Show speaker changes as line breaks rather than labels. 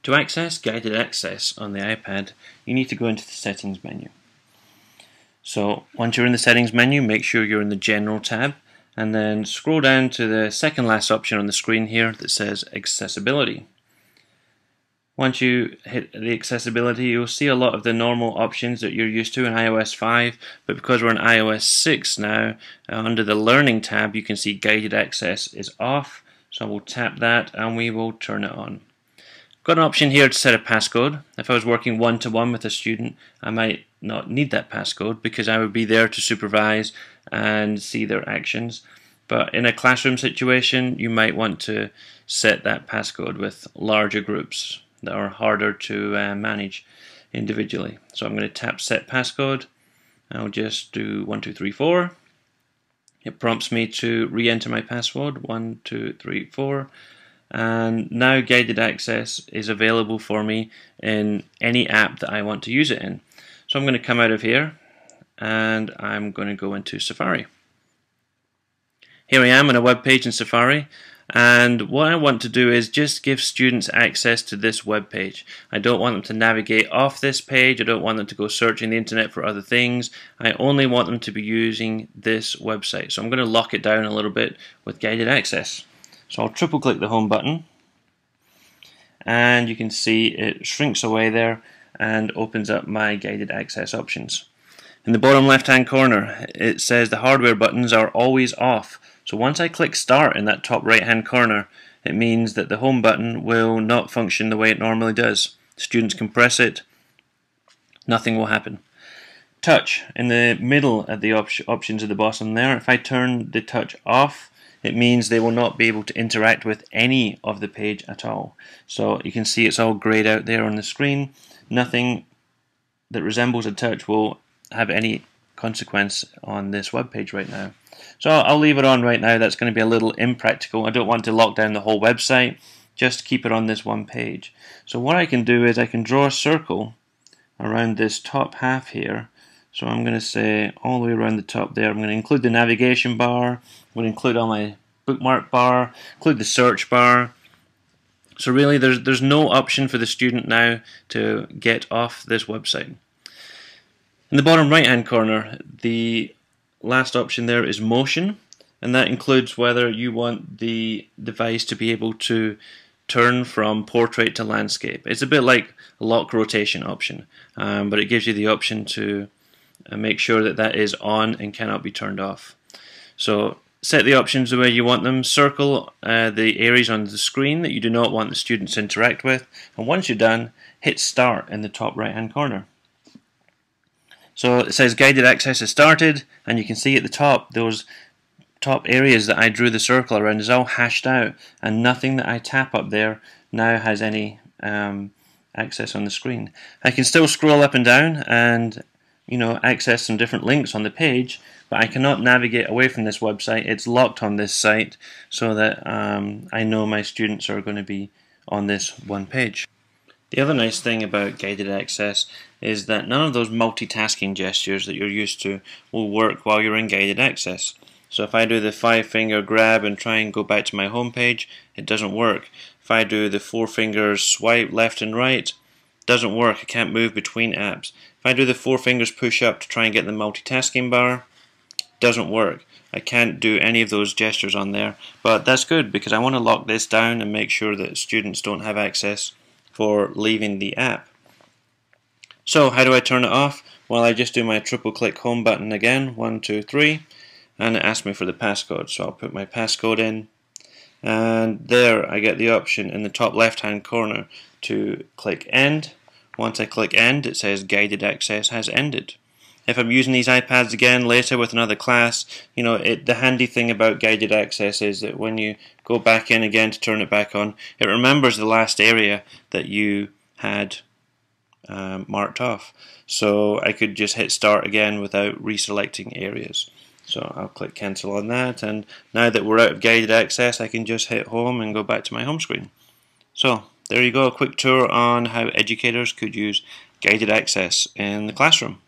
To access guided access on the iPad, you need to go into the settings menu. So once you're in the settings menu, make sure you're in the general tab and then scroll down to the second last option on the screen here that says accessibility. Once you hit the accessibility, you'll see a lot of the normal options that you're used to in iOS 5, but because we're in iOS 6 now, under the learning tab you can see guided access is off, so we'll tap that and we will turn it on. Got an option here to set a passcode. If I was working one-to-one with a student, I might not need that passcode because I would be there to supervise and see their actions. But in a classroom situation, you might want to set that passcode with larger groups that are harder to manage individually. So I'm going to tap set passcode. I'll just do 1 2 3 4. It prompts me to re-enter my password 1 2 3 4. And now guided access is available for me in any app that I want to use it in. So I'm going to come out of here and I'm going to go into Safari. Here I am on a web page in Safari, and what I want to do is just give students access to this web page. I don't want them to navigate off this page, I don't want them to go searching the internet for other things. I only want them to be using this website. So I'm going to lock it down a little bit with guided access. So I'll triple click the home button and you can see it shrinks away there and opens up my guided access options. In the bottom left hand corner it says the hardware buttons are always off. So once I click start in that top right hand corner, it means that the home button will not function the way it normally does. Students can press it, nothing will happen. Touch in the middle at the options at the bottom there, if I turn the touch off, it means they will not be able to interact with any of the page at all. So you can see it's all grayed out there on the screen. Nothing that resembles a touch will have any consequence on this web page right now. So I'll leave it on right now. That's going to be a little impractical. I don't want to lock down the whole website, just keep it on this one page. So what I can do is I can draw a circle around this top half here. So I'm going to say all the way around the top there, I'm going to include the navigation bar, I'm going to include all my bookmark bar, include the search bar. So really there's no option for the student now to get off this website. In the bottom right hand corner, the last option there is motion, and that includes whether you want the device to be able to turn from portrait to landscape. It's a bit like a lock rotation option, but it gives you the option to make sure that that is on and cannot be turned off. So set the options the way you want them, circle the areas on the screen that you do not want the students to interact with, and once you're done, hit start in the top right hand corner. So it says guided access has started, and you can see at the top those top areas that I drew the circle around is all hashed out, and nothing that I tap up there now has any access on the screen. I can still scroll up and down and access some different links on the page, but I cannot navigate away from this website. It's locked on this site so that I know my students are going to be on this one page. The other nice thing about guided access is that none of those multitasking gestures that you're used to will work while you're in guided access. So if I do the 5-finger grab and try and go back to my home page, it doesn't work. If I do the 4 fingers swipe left and right, it doesn't work. I can't move between apps. If I do the 4 fingers push up to try and get the multitasking bar, it doesn't work. I can't do any of those gestures on there, but that's good because I want to lock this down and make sure that students don't have access for leaving the app. So how do I turn it off? Well, I just do my triple click home button again, 1 2 3, and it asks me for the passcode. So I'll put my passcode in, and there I get the option in the top left hand corner to click end. Once I click end, it says guided access has ended. If I'm using these iPads again later with another class, the handy thing about guided access is that when you go back in again to turn it back on, it remembers the last area that you had marked off. So I could just hit start again without reselecting areas. So I'll click cancel on that, and now that we're out of guided access, I can just hit home and go back to my home screen. So there you go, a quick tour on how educators could use guided access in the classroom.